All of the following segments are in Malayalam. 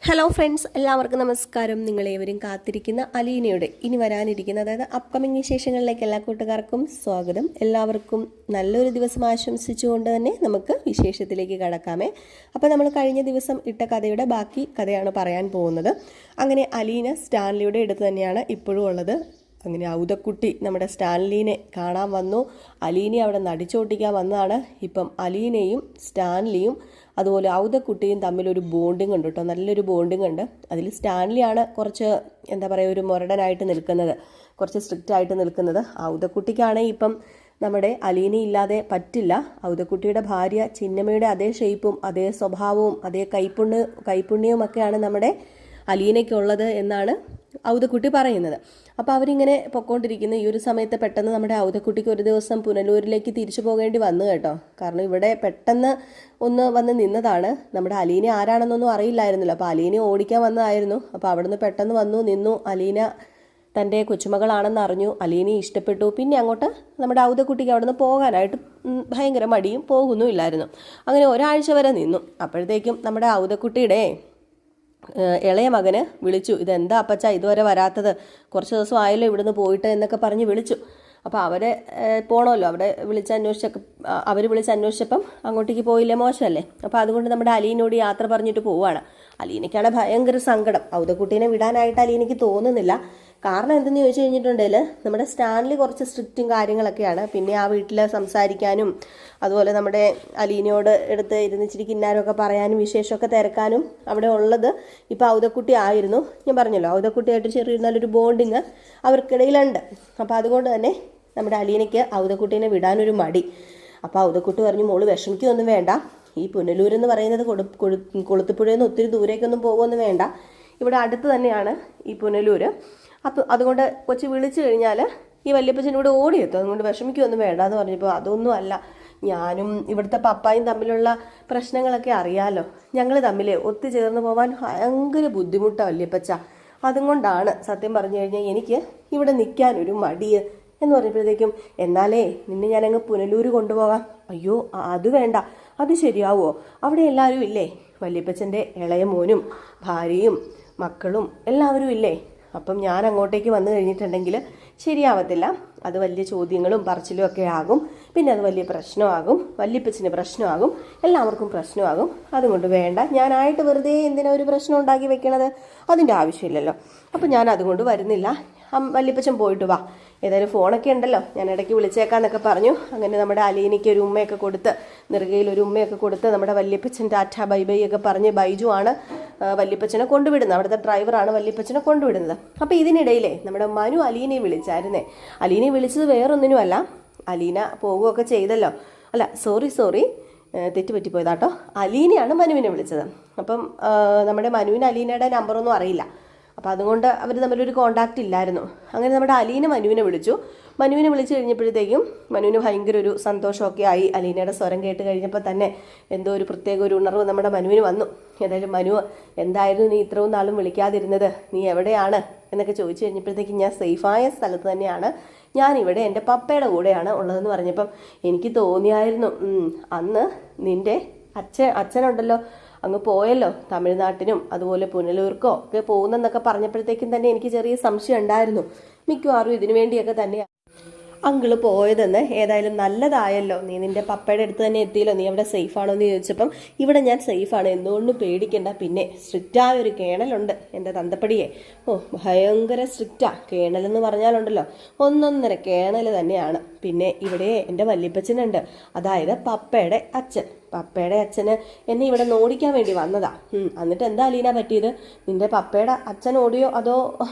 ഹലോ ഫ്രണ്ട്സ്, എല്ലാവർക്കും നമസ്കാരം. നിങ്ങളേവരും കാത്തിരിക്കുന്ന അലീനയുടെ ഇനി വരാനിരിക്കുന്ന അതായത് അപ്കമിങ് വിശേഷങ്ങളിലേക്ക് എല്ലാ കൂട്ടുകാർക്കും സ്വാഗതം. എല്ലാവർക്കും നല്ലൊരു ദിവസം ആശംസിച്ചുകൊണ്ട് തന്നെ നമുക്ക് വിശേഷത്തിലേക്ക് കടക്കാമേ. അപ്പോൾ നമ്മൾ കഴിഞ്ഞ ദിവസം ഇട്ട കഥയുടെ ബാക്കി കഥയാണ് പറയാൻ പോകുന്നത്. അങ്ങനെ അലീന സ്റ്റാൻലിയുടെ അടുത്ത് തന്നെയാണ് ഇപ്പോഴും ഉള്ളത്. അങ്ങനെ ഔതക്കുട്ടി നമ്മുടെ സ്റ്റാൻലിനെ കാണാൻ വന്നു. അലീനെ അവിടെ നടിച്ചോട്ടിക്കാൻ വന്നതാണ്. ഇപ്പം അലീനയും സ്റ്റാൻലിയും അതുപോലെ ഔതക്കുട്ടിയും തമ്മിലൊരു ബോണ്ടിങ് ഉണ്ട് കേട്ടോ, നല്ലൊരു ബോണ്ടിങ് ഉണ്ട്. അതിൽ സ്റ്റാൻലിയാണ് കുറച്ച് എന്താ പറയുക ഒരു മുരടനായിട്ട് നിൽക്കുന്നത്, കുറച്ച് സ്ട്രിക്റ്റ് ആയിട്ട് നിൽക്കുന്നത്. ഔതക്കുട്ടിക്കാണെങ്കിൽ ഇപ്പം നമ്മുടെ അലീന ഇല്ലാതെ പറ്റില്ല. ഔതക്കുട്ടിയുടെ ഭാര്യ ചിന്നമ്മയുടെ അതേ ഷേപ്പും അതേ സ്വഭാവവും അതേ കൈപ്പുണ്യവും ഒക്കെയാണ് നമ്മുടെ അലീനയ്ക്കുള്ളത് എന്നാണ് ഔതക്കുട്ടി പറയുന്നത്. അപ്പോൾ അവരിങ്ങനെ പൊക്കോണ്ടിരിക്കുന്ന ഈ ഒരു സമയത്ത് പെട്ടെന്ന് നമ്മുടെ ഔതക്കുട്ടിക്ക് ഒരു ദിവസം പുനലൂരിലേക്ക് തിരിച്ചു പോകേണ്ടി വന്നു കേട്ടോ. കാരണം ഇവിടെ പെട്ടെന്ന് ഒന്ന് വന്ന് നിന്നതാണ്. നമ്മുടെ അലീന ആരാണെന്നൊന്നും അറിയില്ലായിരുന്നല്ലോ. അപ്പോൾ അലീന ഓടിക്കാൻ വന്നതായിരുന്നു. അപ്പോൾ അവിടുന്ന് പെട്ടെന്ന് വന്നു നിന്നു. അലീന തൻ്റെ കൊച്ചുമകളാണെന്ന് അറിഞ്ഞു. അലീനയെ ഇഷ്ടപ്പെട്ടു. പിന്നെ അങ്ങോട്ട് നമ്മുടെ ഔതക്കുട്ടിക്ക് അവിടുന്ന് പോകാനായിട്ട് ഭയങ്കര മടിയും പോകുന്നുമില്ലായിരുന്നു. അങ്ങനെ ഒരാഴ്ച വരെ നിന്നു. അപ്പോഴത്തേക്കും നമ്മുടെ ഔതക്കുട്ടിയുടെ ഇളയ മകന് വിളിച്ചു, ഇതെന്താ അപ്പച്ച ഇതുവരെ വരാത്തത്, കുറച്ച് ദിവസം ആയല്ലോ ഇവിടുന്ന് പോയിട്ട് എന്നൊക്കെ പറഞ്ഞ് വിളിച്ചു. അപ്പോൾ അവരെ പോകണമല്ലോ, അവിടെ അവർ വിളിച്ചന്വേഷിച്ചപ്പം അങ്ങോട്ടേക്ക് പോയില്ലേ, മോശമല്ലേ. അപ്പോൾ അതുകൊണ്ട് നമ്മുടെ അലീനോട് യാത്ര പറഞ്ഞിട്ട് പോവുകയാണ്. അലീനയ്ക്കാണ് ഭയങ്കര സങ്കടം. ഔതക്കുട്ടീനെ വിടാനായിട്ട് അലീനയ്ക്ക് തോന്നുന്നില്ല. കാരണം എന്തെന്ന് ചോദിച്ചു കഴിഞ്ഞിട്ടുണ്ടെങ്കിൽ നമ്മുടെ സ്റ്റാൻലി കുറച്ച് സ്ട്രിക്റ്റും കാര്യങ്ങളൊക്കെയാണ്. പിന്നെ ആ വീട്ടിൽ സംസാരിക്കാനും അതുപോലെ നമ്മുടെ അലീനയോട് എടുത്ത് ഇരുന്നിച്ചിരി കിന്നാരമൊക്കെ പറയാനും വിശേഷമൊക്കെ തിരക്കാനും അവിടെ ഉള്ളത് ഇപ്പോൾ ഔതക്കുട്ടി ആയിരുന്നു. ഞാൻ പറഞ്ഞല്ലോ, ഔതക്കുട്ടിയായിട്ട് ചെറിയ നല്ലൊരു ബോണ്ടിങ് അവർക്കിടയിലുണ്ട്. അപ്പോൾ അതുകൊണ്ട് തന്നെ നമ്മുടെ അലീനയ്ക്ക് ഔതക്കുട്ടീനെ വിടാനൊരു മടി. അപ്പോൾ ഔതക്കുട്ടി പറഞ്ഞു, മോള് വിഷമിക്കൊന്നും വേണ്ട, ഈ പുനലൂരെന്ന് പറയുന്നത് കൊളുത്തുപുഴയിൽ നിന്ന് ഒത്തിരി ദൂരേക്കൊന്നും പോകുമൊന്നും വേണ്ട, ഇവിടെ അടുത്ത് തന്നെയാണ് ഈ പുനലൂര്. അപ്പോൾ അതുകൊണ്ട് കൊച്ചു വിളിച്ചു കഴിഞ്ഞാൽ ഈ വല്യപ്പച്ചനോട് ഓടിയെത്തും, അതുകൊണ്ട് വിഷമിക്കൊന്നും വേണ്ട എന്ന് പറഞ്ഞപ്പോൾ അതൊന്നും അല്ല, ഞാനും ഇവിടുത്തെ പപ്പായും തമ്മിലുള്ള പ്രശ്നങ്ങളൊക്കെ അറിയാമല്ലോ, ഞങ്ങൾ തമ്മിൽ ഒത്തുചേർന്ന് പോകാൻ ഭയങ്കര ബുദ്ധിമുട്ടാണ് വല്യപ്പച്ച, അതുകൊണ്ടാണ് സത്യം പറഞ്ഞു കഴിഞ്ഞാൽ എനിക്ക് ഇവിടെ നിൽക്കാനൊരു മടി എന്ന് പറഞ്ഞപ്പോഴത്തേക്കും, എന്നാലേ നിന്നെ ഞാനങ്ങ് പുനലൂർ കൊണ്ടുപോകാം. അയ്യോ അത് വേണ്ട, അത് ശരിയാവുമോ, അവിടെ എല്ലാവരും ഇല്ലേ, വല്യപ്പച്ചൻ്റെ ഇളയ മോനും ഭാര്യയും മക്കളും എല്ലാവരും ഇല്ലേ, അപ്പം ഞാൻ അങ്ങോട്ടേക്ക് വന്നു കഴിഞ്ഞിട്ടുണ്ടെങ്കിൽ ശരിയാവത്തില്ല, അത് വലിയ ചോദ്യങ്ങളും പറച്ചിലും ഒക്കെ ആകും, പിന്നെ അത് വലിയ പ്രശ്നമാകും, വല്യപ്പച്ചന് പ്രശ്നമാകും, എല്ലാവർക്കും പ്രശ്നമാകും, അതുകൊണ്ട് വേണ്ട, ഞാനായിട്ട് വെറുതെ എന്തിനാ ഒരു പ്രശ്നം ഉണ്ടാക്കി വെക്കണത്, അതിൻ്റെ ആവശ്യമില്ലല്ലോ, അപ്പം ഞാൻ അതുകൊണ്ട് വരുന്നില്ല, വല്യപ്പച്ചൻ പോയിട്ട് വാ, ഏതായാലും ഫോണൊക്കെ ഉണ്ടല്ലോ, ഞാൻ ഇടയ്ക്ക് വിളിച്ചേക്കാന്നൊക്കെ പറഞ്ഞു. അങ്ങനെ നമ്മുടെ അലീനയ്ക്ക് ഒരു ഉമ്മയൊക്കെ കൊടുത്ത്, നെറുകയിൽ ഒരു ഉമ്മയൊക്കെ കൊടുത്ത് നമ്മുടെ വല്യപ്പച്ചൻ ടാറ്റ ബൈ ബൈ ഒക്കെ പറഞ്ഞ് ബൈജു ആണ് വല്യപ്പച്ചനെ കൊണ്ടുവിടുന്നത്, അവിടുത്തെ ഡ്രൈവറാണ് വല്യപ്പച്ചനെ കൊണ്ടുവിടുന്നത്. അപ്പോൾ ഇതിനിടയിലേ നമ്മുടെ മനു അലീനയെ വിളിച്ചായിരുന്നേ. അലീനയെ വിളിച്ചത് വേറൊന്നിനുമല്ല, അലീന പോകുകയൊക്കെ ചെയ്തല്ലോ, അല്ല സോറി തെറ്റുപറ്റിപ്പോയതാട്ടോ, അലീനയാണ് മനുവിനെ വിളിച്ചത്. അപ്പം നമ്മുടെ മനുവിന് അലീനയുടെ നമ്പറൊന്നും അറിയില്ല, അപ്പോൾ അതുകൊണ്ട് അവർ തമ്മിലൊരു കോണ്ടാക്റ്റ് ഇല്ലായിരുന്നു. അങ്ങനെ നമ്മുടെ അലീന മനുവിനെ വിളിച്ചു. മനുവിനെ വിളിച്ചു കഴിഞ്ഞപ്പോഴത്തേക്കും മനുവിന് ഭയങ്കര ഒരു സന്തോഷമൊക്കെ ആയി. അലീനയുടെ സ്വരം കേട്ട് കഴിഞ്ഞപ്പോൾ തന്നെ എന്തോ ഒരു പ്രത്യേക ഒരു ഉണർവ് നമ്മുടെ മനുവിന് വന്നു. ഏതായാലും മനു, എന്തായിരുന്നു നീ ഇത്രയും നാളും വിളിക്കാതിരുന്നത്, നീ എവിടെയാണ് എന്നൊക്കെ ചോദിച്ചു കഴിഞ്ഞപ്പോഴത്തേക്കും, ഞാൻ സേഫായ സ്ഥലത്ത് തന്നെയാണ്, ഞാനിവിടെ എൻ്റെ പപ്പയുടെ കൂടെയാണ് ഉള്ളതെന്ന് പറഞ്ഞപ്പം എനിക്ക് തോന്നിയായിരുന്നു, അന്ന് നിൻ്റെ അച്ഛനുണ്ടല്ലോ അങ്ങ് പോയല്ലോ തമിഴ്നാട്ടിനും അതുപോലെ പുനലൂർക്കോ ഒക്കെ പോകുന്നെന്നൊക്കെ പറഞ്ഞപ്പോഴത്തേക്കും തന്നെ എനിക്ക് ചെറിയ സംശയം ഉണ്ടായിരുന്നു, മിക്കവാറും ഇതിനു വേണ്ടിയൊക്കെ തന്നെയാണ് അങ്കിള് പോയതെന്ന്. ഏതായാലും നല്ലതായല്ലോ, നീ നിന്റെ പപ്പയുടെ അടുത്ത് തന്നെ എത്തിയല്ലോ, നീ അവിടെ സേഫാണോ എന്ന് ചോദിച്ചപ്പം ഇവിടെ ഞാൻ സേഫാണ്, എന്തുകൊണ്ടും പേടിക്കണ്ട, പിന്നെ സ്ട്രിക്റ്റായ ഒരു കേണലുണ്ട് എൻ്റെ തന്തപ്പടിയെ, ഭയങ്കര സ്ട്രിക്റ്റാ, കേണലെന്ന് പറഞ്ഞാലുണ്ടല്ലോ ഒന്നൊന്നര കേണൽ തന്നെയാണ്. പിന്നെ ഇവിടെ എൻ്റെ വല്യപ്പച്ചനുണ്ട്, അതായത് പപ്പയുടെ അച്ഛന് എന്നെ ഇവിടെ നോടിക്കാൻ വേണ്ടി വന്നതാ. എന്നിട്ട് എന്താ അലീന പറ്റിയത്, നിന്റെ പപ്പയുടെ അച്ഛൻ ഓടിയോ അതോ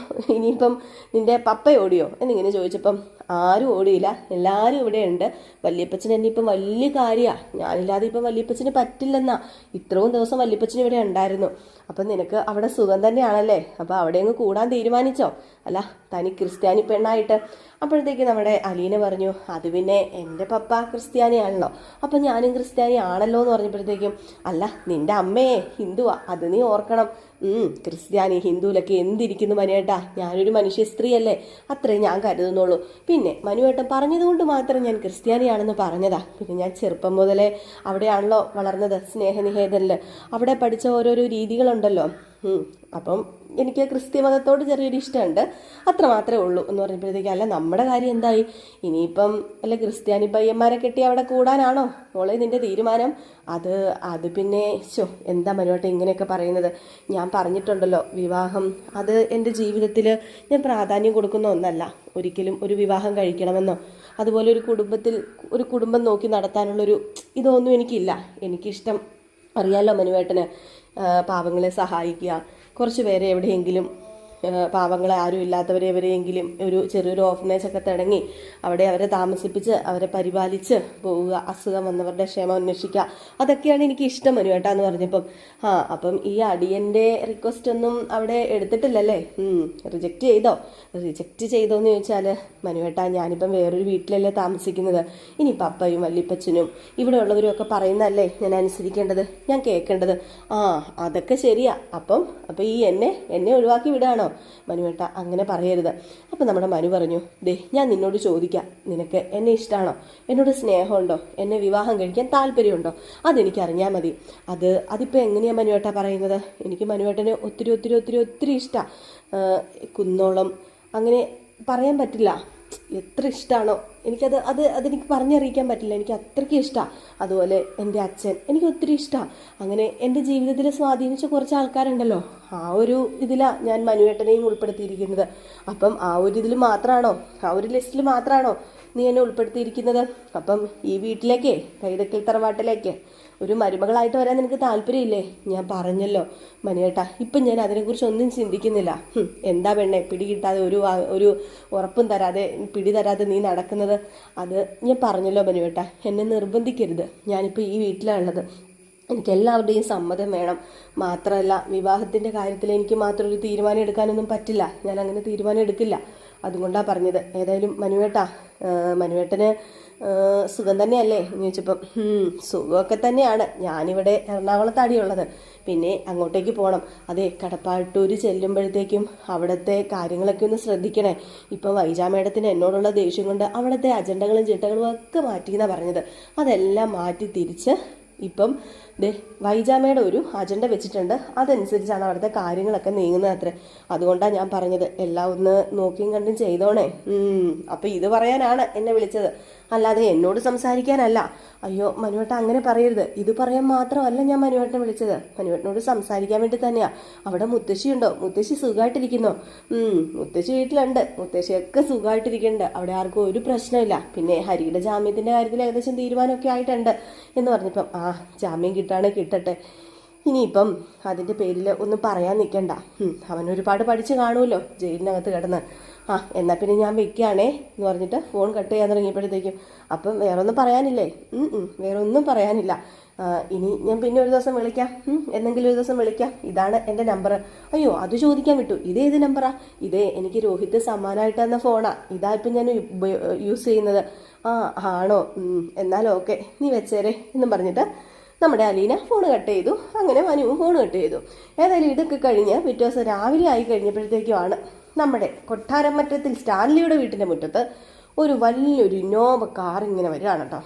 ഇനിയിപ്പം നിന്റെ പപ്പ ഓടിയോ എന്നിങ്ങനെ ചോദിച്ചപ്പം ആരും ഓടിയില്ല, എല്ലാവരും ഇവിടെ ഉണ്ട്, വല്യപ്പച്ചൻ എന്നെ ഇപ്പം വലിയ കാര്യമാണ്, ഞാനില്ലാതെ ഇപ്പം വല്യപ്പച്ചന് പറ്റില്ലെന്നാ, ഇത്രയും ദിവസം വല്യപ്പച്ചൻ ഇവിടെ ഉണ്ടായിരുന്നു, അപ്പം നിനക്ക് അവിടെ സുഖം തന്നെയാണല്ലേ, അപ്പോൾ അവിടെ അങ്ങ് കൂടാൻ തീരുമാനിച്ചോ, അല്ല തനി ക്രിസ്ത്യാനി പെണ്ണായിട്ട്. അപ്പോഴത്തേക്ക് നമ്മുടെ അലീന പറഞ്ഞു, അത് പിന്നെ എൻ്റെ പപ്പ ക്രിസ്ത്യാനിയാണല്ലോ, അപ്പം ഞാനും ക്രിസ്ത്യാനി ആണല്ലോ എന്ന് പറഞ്ഞപ്പോഴത്തേക്കും, അല്ല നിൻ്റെ അമ്മയെ ഹിന്ദുവാ, അത് നീ ഓർക്കണം, ക്രിസ്ത്യാനി ഹിന്ദുവിലൊക്കെ എന്തിരിക്കുന്നു മനുവേട്ടാ, ഞാനൊരു മനുഷ്യ സ്ത്രീയല്ലേ, അത്രേ ഞാൻ കരുതുന്നുള്ളൂ, പിന്നെ മനുവേട്ടൻ പറഞ്ഞതുകൊണ്ട് മാത്രം ഞാൻ ക്രിസ്ത്യാനിയാണെന്ന് പറഞ്ഞതാ, പിന്നെ ഞാൻ ചെറുപ്പം മുതലേ അവിടെയാണല്ലോ വളർന്നത്, സ്നേഹനികേതനിൽ, അവിടെ പഠിച്ച ഓരോരോ രീതികളുണ്ടല്ലോ, അപ്പം എനിക്ക് ക്രിസ്ത്യ മതത്തോട് ചെറിയൊരു ഇഷ്ടമുണ്ട്, അത്ര മാത്രമേ ഉള്ളൂ എന്ന് പറഞ്ഞപ്പോഴത്തേക്ക് അല്ല നമ്മുടെ കാര്യം എന്തായി, ഇനിയിപ്പം അല്ല ക്രിസ്ത്യാനി പയ്യന്മാരെ കെട്ടി അവിടെ കൂടാനാണോ മോളെ നിന്റെ തീരുമാനം? അത് പിന്നെ എന്താ മനുവേട്ട ഇങ്ങനെയൊക്കെ പറയുന്നത്? ഞാൻ പറഞ്ഞിട്ടുണ്ടല്ലോ, വിവാഹം അത് എൻ്റെ ജീവിതത്തിൽ ഞാൻ പ്രാധാന്യം കൊടുക്കുന്ന ഒന്നല്ല. ഒരിക്കലും ഒരു വിവാഹം കഴിക്കണമെന്നോ അതുപോലെ ഒരു കുടുംബം നോക്കി നടത്താനുള്ളൊരു ഇതൊന്നും എനിക്കില്ല. എനിക്കിഷ്ടം അറിയാലോ മനുവേട്ടന്, പാവങ്ങളെ സഹായിക്കുക, കുറച്ച് പേരെ എവിടെയെങ്കിലും പാവങ്ങളെ ആരും ഇല്ലാത്തവരെ എവരെയെങ്കിലും ഒരു ചെറിയൊരു ഓർഫനേജൊക്കെ തുടങ്ങി അവിടെ അവരെ താമസിപ്പിച്ച് അവരെ പരിപാലിച്ച് പോവുക, അസുഖം വന്നവരുടെ ക്ഷേമം അന്വേഷിക്കുക, അതൊക്കെയാണ് എനിക്ക് ഇഷ്ടം മനുവേട്ട എന്ന് പറഞ്ഞപ്പം അപ്പം ഈ അടിയൻ്റെ റിക്വസ്റ്റ് ഒന്നും അവിടെ എടുത്തിട്ടില്ലല്ലേ? റിജക്റ്റ് ചെയ്തോന്ന് ചോദിച്ചാൽ മനുവേട്ട ഞാനിപ്പം വേറൊരു വീട്ടിലല്ലേ താമസിക്കുന്നത്. ഇനി പപ്പയും വല്ലിപ്പച്ചനും ഇവിടെ ഉള്ളവരും ഒക്കെ പറയുന്നതല്ലേ ഞാൻ അനുസരിക്കേണ്ടത്, ഞാൻ കേൾക്കേണ്ടത്. അതൊക്കെ ശരിയാ. അപ്പം ഈ എന്നെ ഒഴിവാക്കി വിടാണോ? മനുവേട്ട അങ്ങനെ പറയരുത്. അപ്പം നമ്മുടെ മനു പറഞ്ഞു, ഞാൻ നിന്നോട് ചോദിക്കാം, നിനക്ക് എന്നെ ഇഷ്ടമാണോ? എന്നോട് സ്നേഹമുണ്ടോ? എന്നെ വിവാഹം കഴിക്കാൻ താല്പര്യമുണ്ടോ? അതെനിക്കറിഞ്ഞാൽ മതി. അതിപ്പോൾ എങ്ങനെയാണ് മനുവേട്ട പറയുന്നത്? എനിക്ക് മനുവേട്ടനെ ഒത്തിരി ഒത്തിരി ഒത്തിരി ഒത്തിരി ഇഷ്ടമാണ്. കുന്നോളം അങ്ങനെ പറയാൻ പറ്റില്ല. എത്ര ഇഷ്ടമാണോ എനിക്കത് അതെനിക്ക് പറഞ്ഞറിയിക്കാൻ പറ്റില്ല. എനിക്ക് അത്രയ്ക്ക് ഇഷ്ടമാണ്. അതുപോലെ എൻ്റെ അച്ഛൻ എനിക്ക് ഒത്തിരി ഇഷ്ടമാണ്. അങ്ങനെ എൻ്റെ ജീവിതത്തിൽ സ്വാധീനിച്ച കുറച്ച് ആൾക്കാരുണ്ടല്ലോ, ആ ഒരു ഇതിലാണ് ഞാൻ മനുവേട്ടനെയും ഉൾപ്പെടുത്തിയിരിക്കുന്നത്. അപ്പം ആ ഒരു ഇതിൽ മാത്രമാണോ, ആ ഒരു ലിസ്റ്റിൽ മാത്രമാണോ നീ എന്നെ ഉൾപ്പെടുത്തിയിരിക്കുന്നത്? അപ്പം ഈ വീട്ടിലേക്ക്, കൈതക്കൽ തറവാട്ടിലേക്ക് ഒരു മരുമകളായിട്ട് വരാൻ നിനക്ക് താല്പര്യമില്ലേ? ഞാൻ പറഞ്ഞല്ലോ മനുവേട്ട, ഇപ്പം ഞാൻ അതിനെക്കുറിച്ച് ഒന്നും ചിന്തിക്കുന്നില്ല. എന്താ പെണ്ണെ പിടി കിട്ടാതെ ഒരു ഉറപ്പും പിടി തരാതെ നീ നടക്കുന്നത്? അത് ഞാൻ പറഞ്ഞല്ലോ മനുവേട്ട, എന്നെ നിർബന്ധിക്കരുത്. ഞാനിപ്പോൾ ഈ വീട്ടിലാണുള്ളത്, എനിക്ക് എല്ലാവരുടെയും സമ്മതം വേണം. മാത്രമല്ല വിവാഹത്തിൻ്റെ കാര്യത്തിൽ എനിക്ക് മാത്രം ഒരു തീരുമാനം എടുക്കാനൊന്നും പറ്റില്ല. ഞാൻ അങ്ങനെ തീരുമാനം എടുക്കില്ല. അതുകൊണ്ടാണ് പറഞ്ഞത്. ഏതായാലും മനുവേട്ടന് സുഖം തന്നെയല്ലേ എന്ന് ചോദിച്ചപ്പം സുഖമൊക്കെ തന്നെയാണ്. ഞാനിവിടെ എറണാകുളത്താടിയുള്ളത്, പിന്നെ അങ്ങോട്ടേക്ക് പോകണം. അതെ, കടപ്പാട്ടൂർ ചെല്ലുമ്പോഴത്തേക്കും അവിടുത്തെ കാര്യങ്ങളൊക്കെ ഒന്ന് ശ്രദ്ധിക്കണേ. ഇപ്പം വൈജാ മേഡത്തിന് എന്നോടുള്ള ദേഷ്യം കൊണ്ട് അവിടുത്തെ അജണ്ടകളും ചിട്ടകളും ഒക്കെ മാറ്റിയെന്നാണ് പറഞ്ഞത്. അതെല്ലാം മാറ്റി തിരിച്ച് ഇപ്പം വൈജാമയുടെ ഒരു അജണ്ട വെച്ചിട്ടുണ്ട്. അതനുസരിച്ചാണ് അവിടുത്തെ കാര്യങ്ങളൊക്കെ നീങ്ങുന്നത് അത്ര. അതുകൊണ്ടാണ് ഞാൻ പറഞ്ഞത് എല്ലാം ഒന്ന് നോക്കിയും കണ്ടും ചെയ്തോണേ. അപ്പം ഇത് പറയാനാണ് എന്നെ വിളിച്ചത്, അല്ലാതെ എന്നോട് സംസാരിക്കാനല്ല. അയ്യോ മനുവേട്ട അങ്ങനെ പറയരുത്. ഇത് പറയാൻ മാത്രമല്ല ഞാൻ മനുവേട്ടനെ വിളിച്ചത്, മനുവേട്ടനോട് സംസാരിക്കാൻ വേണ്ടി തന്നെയാ. അവിടെ മുത്തശ്ശിയുണ്ടോ? മുത്തശ്ശി സുഖമായിട്ടിരിക്കുന്നോ? മുത്തശ്ശി വീട്ടിലുണ്ട്, മുത്തശ്ശിയൊക്കെ സുഖമായിട്ടിരിക്കുന്നുണ്ട്. അവിടെ ആർക്കും ഒരു പ്രശ്നമില്ല. പിന്നെ ഹരിയുടെ ജാമ്യത്തിൻ്റെ കാര്യത്തിൽ ഏകദേശം തീരുമാനമൊക്കെ ആയിട്ടുണ്ട് എന്ന് പറഞ്ഞപ്പം ജാമ്യം കിട്ടട്ടെ. ഇനിയിപ്പം അതിൻ്റെ പേരിൽ ഒന്നും പറയാൻ നിൽക്കണ്ട. അവൻ ഒരുപാട് പഠിച്ച് കാണുമല്ലോ ജയിലിനകത്ത് കിടന്ന്. എന്നാൽ പിന്നെ ഞാൻ വെക്കുകയാണേ എന്ന് പറഞ്ഞിട്ട് ഫോൺ കട്ട് ചെയ്യാൻ തുടങ്ങിയപ്പോഴത്തേക്കും അപ്പം വേറൊന്നും പറയാനില്ലേ? വേറെ ഒന്നും പറയാനില്ല. ഇനി ഞാൻ പിന്നെ ഒരു ദിവസം വിളിക്കാം, എന്തെങ്കിലും ഒരു ദിവസം വിളിക്കാം. ഇതാണ് എൻ്റെ നമ്പർ. അയ്യോ അത് ചോദിക്കാൻ വിട്ടു. ഇതേത് നമ്പറാ? ഇതേ എനിക്ക് രോഹിത് സമ്മാനമായിട്ട് തന്ന ഫോണാ. ഇതാ ഇപ്പം ഞാൻ യൂസ് ചെയ്യുന്നത്. ആണോ? എന്നാലും ഓക്കെ, നീ വെച്ചേരെ എന്നും പറഞ്ഞിട്ട് നമ്മുടെ അലീന ഫോൺ കട്ട് ചെയ്തു. അങ്ങനെ മനുവും ഫോൺ കട്ട് ചെയ്തു. ഏതായാലും ഇതൊക്കെ കഴിഞ്ഞ് പിറ്റേ ദിവസം രാവിലെ ആയി കഴിഞ്ഞപ്പോഴത്തേക്കുമാണ് നമ്മുടെ കൊട്ടാരമറ്റത്തിൽ സ്റ്റാൻലിയുടെ വീട്ടിൻ്റെ മുറ്റത്ത് ഒരു വലിയൊരു ഇന്നോവ കാർ ഇങ്ങനെ വരികയാണ് കേട്ടോ.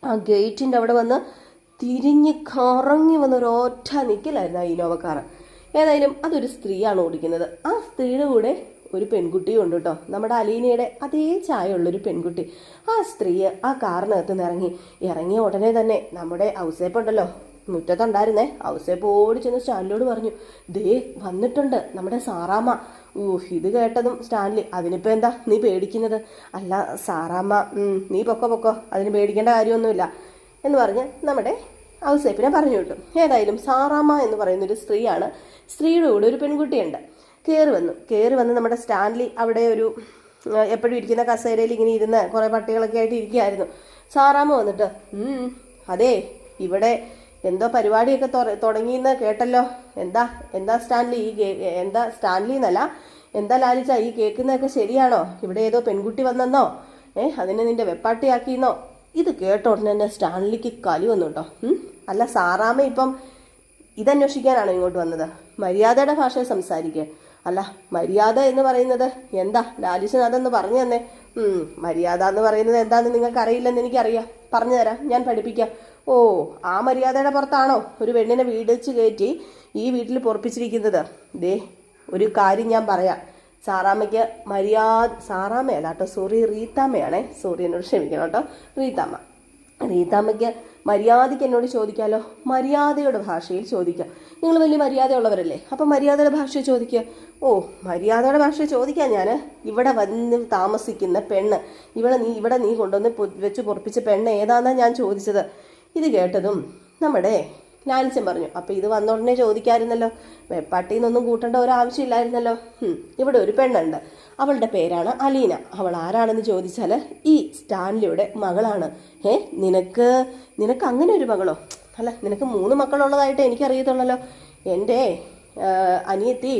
ആ ഗേറ്റിൻ്റെ അവിടെ വന്ന് തിരിഞ്ഞ് കറങ്ങി വന്ന ഒരൊറ്റ നിൽക്കലായിരുന്നു ആ ഇന്നോവ കാർ. ഏതായാലും അതൊരു സ്ത്രീയാണ് ഓടിക്കുന്നത്. ആ സ്ത്രീയുടെ കൂടെ ഒരു പെൺകുട്ടിയും ഉണ്ട് കേട്ടോ, നമ്മുടെ അലീനയുടെ അതേ ചായയുള്ളൊരു പെൺകുട്ടി. ആ സ്ത്രീ ആ കാറിനകത്ത് നിന്ന് ഇറങ്ങിയ ഉടനെ തന്നെ നമ്മുടെ ഔസേപ്പ് ഉണ്ടല്ലോ മുറ്റത്തുണ്ടായിരുന്നേ, ഔസേപ്പ് ഓടി ചെന്ന് സ്റ്റാൻലിയോട് പറഞ്ഞു, ദേ വന്നിട്ടുണ്ട് നമ്മുടെ സാറാമ്മ. ഇത് കേട്ടതും സ്റ്റാൻലി, അതിനിപ്പോൾ എന്താ നീ പേടിക്കുന്നത്? അല്ല സാറാമ്മ, നീ പൊക്കോ, അതിന് പേടിക്കേണ്ട കാര്യമൊന്നുമില്ല എന്ന് പറഞ്ഞ് നമ്മുടെ ഔസേപ്പിനെ പറഞ്ഞു വിട്ടു. ഏതായാലും സാറാമ്മ എന്ന് പറയുന്നൊരു സ്ത്രീയാണ്. സ്ത്രീയുടെ കൂടെ ഒരു പെൺകുട്ടിയുണ്ട്. കയറി വന്ന് നമ്മുടെ സ്റ്റാൻലി അവിടെ ഒരു എപ്പോഴും ഇരിക്കുന്ന കസേരയിൽ ഇങ്ങനെ ഇരുന്ന് കുറേ പട്ടികളൊക്കെ ആയിട്ട് ഇരിക്കുകയായിരുന്നു. സാറാമ്മ വന്നിട്ട് അതെ ഇവിടെ എന്തോ പരിപാടിയൊക്കെ തുടങ്ങിയെന്ന് കേട്ടല്ലോ. എന്താ സ്റ്റാൻലി എന്താ സ്റ്റാൻലി എന്നല്ല, എന്താ ലാലിച്ച ഈ കേൾക്കുന്നതൊക്കെ ശരിയാണോ? ഇവിടെ ഏതോ പെൺകുട്ടി വന്നെന്നോ അതിനെ നിന്റെ വെപ്പാട്ടിയാക്കിയെന്നോ? ഇത് കേട്ട ഉടനെ തന്നെ സ്റ്റാൻലിക്ക് കലി വന്നു കേട്ടോ. അല്ല സാറാമ്മ ഇപ്പം ഇതന്വേഷിക്കാനാണോ ഇങ്ങോട്ട് വന്നത്? മര്യാദയുടെ ഭാഷയിൽ സംസാരിക്കുക. അല്ല മര്യാദ എന്ന് പറയുന്നത് എന്താ ലാലിച്ചൻ? അതൊന്ന് പറഞ്ഞു തന്നെ. മര്യാദ എന്ന് പറയുന്നത് എന്താണെന്ന് നിങ്ങൾക്ക് അറിയില്ലെന്ന് എനിക്കറിയാം, പറഞ്ഞു തരാം, ഞാൻ പഠിപ്പിക്കാം. ആ മര്യാദയുടെ പുറത്താണോ ഒരു പെണ്ണിനെ വീട് വെച്ച് കയറ്റി ഈ വീട്ടിൽ പൊറപ്പിച്ചിരിക്കുന്നത്. ദേ ഒരു കാര്യം ഞാൻ പറയാം, സാറാമ്മയ്ക്ക് സാറാമ്മയല്ല കേട്ടോ, സോറി റീത്താമ്മയാണേ, സോറി എന്നോട് ക്ഷമിക്കണം കേട്ടോ, റീത്താമ്മയ്ക്ക് മര്യാദയ്ക്ക് എന്നോട് ചോദിക്കാമല്ലോ, മര്യാദയുടെ ഭാഷയിൽ ചോദിക്കാം. നിങ്ങൾ വലിയ മര്യാദയുള്ളവരല്ലേ, അപ്പം മര്യാദയുടെ ഭാഷ ചോദിക്കുക. ഓ, മര്യാദയുടെ ഭാഷ ചോദിക്കാം ഞാൻ. ഇവിടെ വന്ന് താമസിക്കുന്ന പെണ്ണ്, ഇവിടെ നീ കൊണ്ടുവന്ന് വെച്ച് പൊറപ്പിച്ച പെണ്ണ് ഏതാണെന്നാണ് ഞാൻ ചോദിച്ചത്. ഇത് കേട്ടതും നമ്മുടെ ലാലിച്ചൻ പറഞ്ഞു, അപ്പം ഇത് വന്നോടനെ ചോദിക്കാമായിരുന്നല്ലോ, പട്ടിന്നൊന്നും കൂട്ടേണ്ട ഒരാവശ്യമില്ലായിരുന്നല്ലോ. ഇവിടെ ഒരു പെണ്ണുണ്ട്, അവളുടെ പേരാണ് അലീന. അവൾ ആരാണെന്ന് ചോദിച്ചാൽ ഈ സ്റ്റാൻലിയുടെ മകളാണ്. നിനക്ക് അങ്ങനെ ഒരു മകളോ? അല്ല, നിനക്ക് 3 മക്കളുള്ളതായിട്ട് എനിക്കറിയത്തുള്ളല്ലോ. എൻ്റെ അനിയത്തി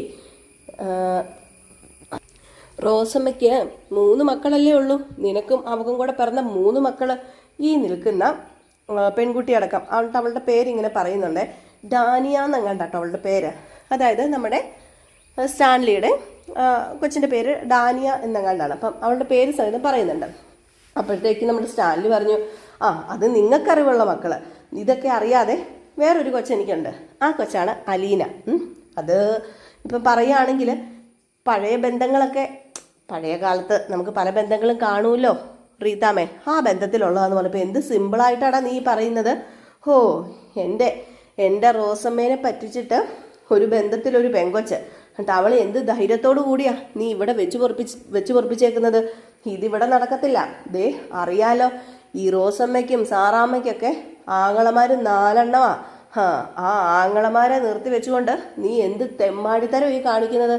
റോസമ്മയ്ക്ക് 3 മക്കളല്ലേ ഉള്ളൂ. നിനക്കും അവക്കും കൂടെ പിറന്ന 3 മക്കൾ. ഈ നിൽക്കുന്ന പെൺകുട്ടി അടക്കം അവളുടെ പേരിങ്ങനെ പറയുന്നുണ്ട്, ഡാനിയ എന്നങ്ങാണ്ടാട്ടോ അവളുടെ പേര്. അതായത് നമ്മുടെ സ്റ്റാൻലിയുടെ കൊച്ചിൻ്റെ പേര് ഡാനിയ എന്നങ്ങാണ്ടാണ്. അപ്പം അവളുടെ പേര് സഹിതം പറയുന്നുണ്ട്. അപ്പോഴത്തേക്ക് നമ്മുടെ സ്റ്റാൻലി പറഞ്ഞു, അത് നിങ്ങൾക്കറിവുള്ള മക്കൾ. ഇതൊക്കെ അറിയാതെ വേറൊരു കൊച്ചെനിക്കുണ്ട്, ആ കൊച്ചാണ് അലീന. അത് ഇപ്പം പറയുകയാണെങ്കിൽ പഴയ ബന്ധങ്ങളൊക്കെ, പഴയ കാലത്ത് നമുക്ക് പല ബന്ധങ്ങളും കാണുമല്ലോ റീത്താമ്മേ, ആ ബന്ധത്തിലുള്ളതെന്ന് പറഞ്ഞപ്പോൾ എന്ത് സിമ്പിളായിട്ടാണ് നീ പറയുന്നത്. എൻ്റെ റോസമ്മേനെ പറ്റിച്ചിട്ട് ഒരു ബന്ധത്തിലൊരു പെങ്കൊച്ച്, എന്നിട്ട് അവൾ എന്ത് ധൈര്യത്തോടു കൂടിയാ നീ ഇവിടെ വെച്ച് പൊറപ്പിച്ചേക്കുന്നത്. ഇതിവിടെ നടക്കത്തില്ല. ദേ അറിയാലോ, ഈ റോസമ്മയ്ക്കും സാറാമ്മയ്ക്കൊക്കെ ആങ്ങളമാർ 4 എണ്ണമാ. ആ ആങ്ങളമാരെ നിർത്തി വെച്ചുകൊണ്ട് നീ എന്ത് തെമ്മാടിത്തരം ഈ കാണിക്കുന്നത്.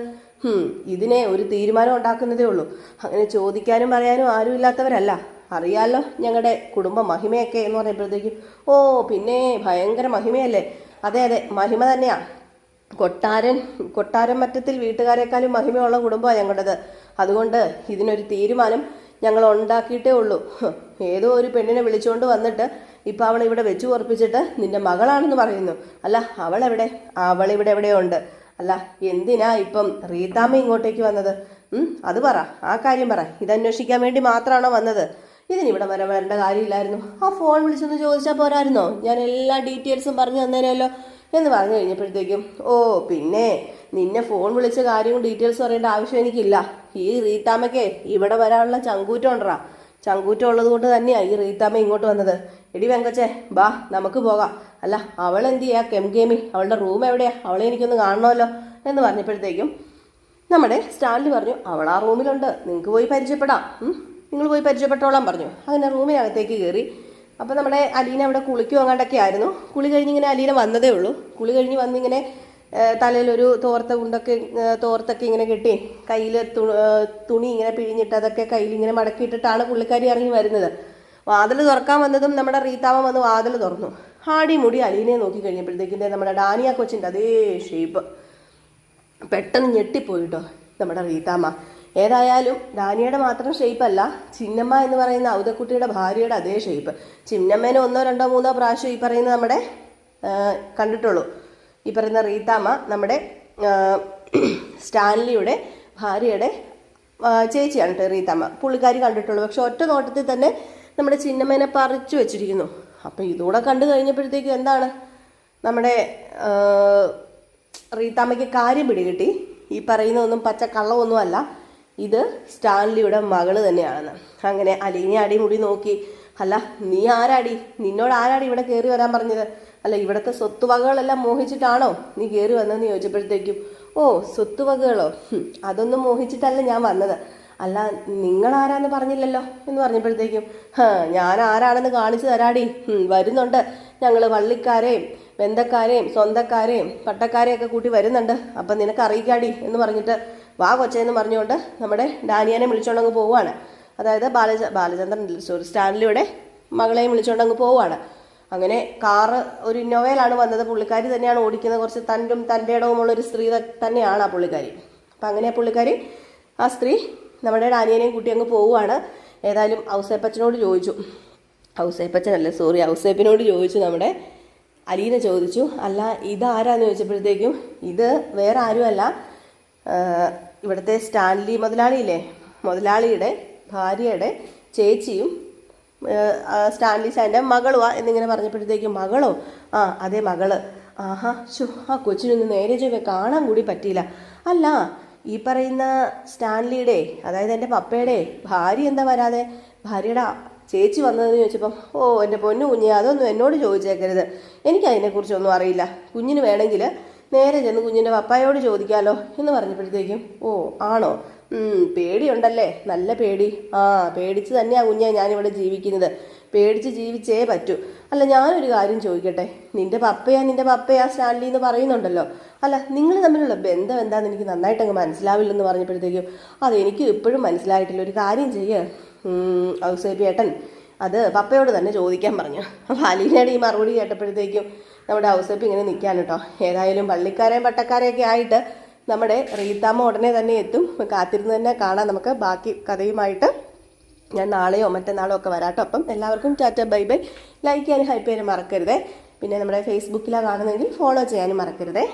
ഇതിനെ ഒരു തീരുമാനം ഉണ്ടാക്കുന്നതേ ഉള്ളൂ. അങ്ങനെ ചോദിക്കാനും പറയാനും ആരും ഇല്ലാത്തവരല്ല. അറിയാലോ ഞങ്ങളുടെ കുടുംബ മഹിമയൊക്കെ എന്ന് പറയുമ്പോഴത്തേക്കും, പിന്നെ ഭയങ്കര മഹിമയല്ലേ. അതെ മഹിമ തന്നെയാ. കൊട്ടാരം മറ്റത്തിൽ വീട്ടുകാരെക്കാളും മഹിമയുള്ള കുടുംബമാണ് ഞങ്ങളുടേത്. അതുകൊണ്ട് ഇതിനൊരു തീരുമാനം ഞങ്ങൾ ഉണ്ടാക്കിയിട്ടേ ഉള്ളൂ. ഏതോ ഒരു പെണ്ണിനെ വിളിച്ചുകൊണ്ട് വന്നിട്ട് ഇപ്പം അവൾ ഇവിടെ വെച്ച് പൊറപ്പിച്ചിട്ട് നിന്റെ മകളാണെന്ന് പറയുന്നു. അല്ല, അവളിവിടെ എവിടെയോ ഉണ്ട്. അല്ല, എന്തിനാ ഇപ്പം റീത്താമ്മ ഇങ്ങോട്ടേക്ക് വന്നത്? അത് പറ, ആ കാര്യം പറ. ഇതന്വേഷിക്കാൻ വേണ്ടി മാത്രമാണോ വന്നത്? ഇതിനിവിടെ വരേണ്ട കാര്യമില്ലായിരുന്നു. ആ ഫോൺ വിളിച്ചൊന്ന് ചോദിച്ചാൽ പോരായിരുന്നോ? ഞാൻ എല്ലാ ഡീറ്റെയിൽസും പറഞ്ഞു തന്നേനല്ലോ എന്ന് പറഞ്ഞു കഴിഞ്ഞപ്പോഴത്തേക്കും, പിന്നെ നിന്നെ ഫോൺ വിളിച്ച കാര്യവും ഡീറ്റെയിൽസും അറിയേണ്ട ആവശ്യം എനിക്കില്ല. ഈ റീത്താമ്മയ്ക്ക് ഇവിടെ വരാനുള്ള ചങ്കൂറ്റം ഉണ്ടറാ. ചങ്കൂറ്റം ഉള്ളത് കൊണ്ട് തന്നെയാണ് ഈ റീത്താമ്മ ഇങ്ങോട്ട് വന്നത്. എടി വെങ്കച്ചേ, ബാ നമുക്ക് പോകാം. അല്ല, അവളെന്ത് ചെയ്യാ കെംഗേമി? അവളുടെ റൂം എവിടെയാ? അവളെ എനിക്കൊന്ന് കാണണമല്ലോ എന്ന് പറഞ്ഞപ്പോഴത്തേക്കും നമ്മുടെ സ്റ്റാൻലി പറഞ്ഞു, അവൾ ആ റൂമിലുണ്ട്, നിങ്ങൾക്ക് പോയി പരിചയപ്പെടാം. നിങ്ങൾ പോയി പരിചയപ്പെട്ടോളാം പറഞ്ഞു. അങ്ങനെ റൂമിനകത്തേക്ക് കയറി. അപ്പോൾ നമ്മുടെ അലീന അവിടെ കുളിക്കും അങ്ങോട്ടൊക്കെ ആയിരുന്നു. കുളി കഴിഞ്ഞിങ്ങനെ അലീന വന്നതേ ഉള്ളൂ. കുളി കഴിഞ്ഞ് വന്നിങ്ങനെ തലയിലൊരു തോർത്തൊക്കെ ഇങ്ങനെ കെട്ടി കയ്യിൽ തുണി ഇങ്ങനെ പിഴിഞ്ഞിട്ട് അതൊക്കെ കയ്യിൽ ഇങ്ങനെ മടക്കിയിട്ടിട്ടാണ് പുള്ളിക്കാരി ഇറങ്ങി വരുന്നത്. വാതിൽ തുറക്കാൻ വന്നതും നമ്മുടെ റീത്താമ്മ വന്ന് വാതിൽ തുറന്നു. മുടി അലീനയെ നോക്കി കഴിഞ്ഞപ്പോഴത്തേക്കിൻ്റെ നമ്മുടെ ഡാനിയ കൊച്ചിൻ്റെ അതേ ഷേപ്പ്. പെട്ടെന്ന് ഞെട്ടിപ്പോയിട്ടോ നമ്മുടെ റീത്താമ്മ. ഏതായാലും ഡാനിയുടെ മാത്രം ഷേപ്പല്ല, ചിന്നമ്മ എന്ന് പറയുന്ന ഔതക്കുട്ടിയുടെ ഭാര്യയുടെ അതേ ഷേപ്പ്. ചിന്നമ്മേനെ 1, 2, 3 പ്രാവശ്യം ഈ പറയുന്ന നമ്മുടെ കണ്ടിട്ടുള്ളൂ. ഈ പറയുന്ന റീത്താമ്മ നമ്മുടെ സ്റ്റാൻലിയുടെ ഭാര്യയുടെ ചേച്ചിയാണ് കേട്ടോ റീത്താമ്മ. പുള്ളിക്കാരി കണ്ടിട്ടുള്ളൂ. പക്ഷെ ഒറ്റ നോട്ടത്തിൽ തന്നെ നമ്മുടെ ചിന്നമ്മേനെ പറിച്ചു വെച്ചിരിക്കുന്നു. അപ്പം ഇതുകൂടെ കണ്ടു കഴിഞ്ഞപ്പോഴത്തേക്കും എന്താണ്, നമ്മുടെ റീത്താമ്മയ്ക്ക് കാര്യം പിടികിട്ടി. ഈ പറയുന്നതൊന്നും പച്ച കള്ളമൊന്നുമല്ല, ഇത് സ്റ്റാൻലിയുടെ മകള് തന്നെയാണെന്ന്. അങ്ങനെ അലീന അടിമുടി നോക്കി, അല്ല നീ ആരാടി? നിന്നോട് ആരാടി ഇവിടെ കയറി വരാൻ പറഞ്ഞത്? അല്ല, ഇവിടുത്തെ സ്വത്തുവകകളെല്ലാം മോഹിച്ചിട്ടാണോ നീ കയറി വന്നതെന്ന് ചോദിച്ചപ്പോഴത്തേക്കും, സ്വത്തുവകകളോ? അതൊന്നും മോഹിച്ചിട്ടല്ല ഞാൻ വന്നത്. അല്ല, നിങ്ങളാരാന്ന് പറഞ്ഞില്ലല്ലോ എന്ന് പറഞ്ഞപ്പോഴത്തേക്കും, ഞാൻ ആരാണെന്ന് കാണിച്ചു തരാടി. വരുന്നുണ്ട്, ഞങ്ങൾ വള്ളിക്കാരെയും ബന്ധക്കാരെയും സ്വന്തക്കാരെയും പട്ടക്കാരെയൊക്കെ കൂട്ടി വരുന്നുണ്ട്, അപ്പം നിനക്ക് അറിയിക്കാടി എന്ന് പറഞ്ഞിട്ട് വാ കൊച്ചെന്ന് പറഞ്ഞുകൊണ്ട് നമ്മുടെ ഡാനിയനെ വിളിച്ചോണ്ടങ്ങ് പോവുകയാണ്. അതായത് സ്റ്റാൻലിയുടെ മകളെയും വിളിച്ചോണ്ടങ്ങ് പോവുകയാണ്. അങ്ങനെ കാറ് ഒരു ഇന്നോവയിലാണ് വന്നത്. പുള്ളിക്കാരി തന്നെയാണ് ഓടിക്കുന്നത്. കുറച്ച് തൻ്റെ ഇടവുമുള്ളൊരു സ്ത്രീ തന്നെയാണ് ആ പുള്ളിക്കാരി. അപ്പം അങ്ങനെ പുള്ളിക്കാരി ആ സ്ത്രീ നമ്മുടെ ഡാനിയനെയും കൂട്ടി അങ്ങ് പോവുകയാണ്. ഏതായാലും ഔസേപ്പച്ചനോട് ചോദിച്ചു, ഔസേപ്പിനോട് ചോദിച്ചു നമ്മുടെ അലീന ചോദിച്ചു, അല്ല ഇതാരാന്ന് ചോദിച്ചപ്പോഴത്തേക്കും, ഇത് വേറെ ആരുമല്ല, ഇവിടുത്തെ സ്റ്റാൻലി മുതലാളിയില്ലേ, മുതലാളിയുടെ ഭാര്യയുടെ ചേച്ചിയും സ്റ്റാൻലി സാറിൻ്റെ മകളുവാ എന്നിങ്ങനെ പറഞ്ഞപ്പോഴത്തേക്കും, മകളോ? അതെ മകള്. ആഹാ ഷോ, ആ കൊച്ചിനൊന്ന് നേരെ ചൊവ്വേ കാണാൻ കൂടി പറ്റിയില്ല. അല്ല, ഈ പറയുന്ന സ്റ്റാൻലിയുടെ, അതായത് എൻ്റെ പപ്പയുടെ ഭാര്യ എന്താ വരാതെ? ഭാര്യയുടെ ചേച്ചി വന്നതെന്ന് ചോദിച്ചപ്പം, ഓ എൻ്റെ പൊന്നു കുഞ്ഞെ, അതൊന്നും എന്നോട് ചോദിച്ചേക്കരുത്, എനിക്കതിനെക്കുറിച്ചൊന്നും അറിയില്ല. കുഞ്ഞിന് വേണമെങ്കിൽ നേരെ ചെന്ന് കുഞ്ഞിൻ്റെ പപ്പായോട് ചോദിക്കാമല്ലോ എന്ന് പറഞ്ഞപ്പോഴത്തേക്കും, ഓ ആണോ, പേടിയുണ്ടല്ലേ? നല്ല പേടി. ആ, പേടിച്ച് തന്നെയാണ് കുഞ്ഞെ ഞാനിവിടെ ജീവിക്കുന്നത്. പേടിച്ച് ജീവിച്ചേ പറ്റൂ. അല്ല, ഞാനൊരു കാര്യം ചോദിക്കട്ടെ, നിന്റെ പപ്പയാ സ്റ്റാൻലി എന്ന് പറയുന്നുണ്ടല്ലോ. അല്ല, നിങ്ങൾ തമ്മിലുള്ള ബന്ധം എന്താണെന്ന് എനിക്ക് നന്നായിട്ടങ്ങ് മനസ്സിലാവില്ലെന്ന് പറഞ്ഞപ്പോഴത്തേക്കും, അതെനിക്ക് ഇപ്പോഴും മനസ്സിലായിട്ടില്ല. ഒരു കാര്യം ചെയ്യുക, ഔസേപ്പി ഏട്ടൻ അത് പപ്പയോട് തന്നെ ചോദിക്കാൻ പറഞ്ഞു. അപ്പോൾ അലീനയുടെ ഈ മറുപടി കേട്ടപ്പോഴത്തേക്കും നമ്മുടെ ഔസേപ്പി ഇങ്ങനെ നിൽക്കാൻ കേട്ടോ. ഏതായാലും പള്ളിക്കാരെയും പട്ടക്കാരെയൊക്കെ ആയിട്ട് നമ്മുടെ റീത്താമ്മ ഉടനെ തന്നെ എത്തും. കാത്തിരുന്ന് തന്നെ കാണാം. നമുക്ക് ബാക്കി കഥയുമായിട്ട് ഞാൻ നാളെയോ മറ്റന്നാളോ ഒക്കെ വരാട്ടോ. അപ്പം എല്ലാവർക്കും ടാറ്റ ബൈ ബൈ. ലൈക്ക് ചെയ്യാനും ഹൈപ്പ് ചെയ്യാനും മറക്കരുതേ. പിന്നെ നമ്മുടെ ഫേസ്ബുക്കിലാണ് കാണുന്നതെങ്കിൽ ഫോളോ ചെയ്യാനും മറക്കരുതേ.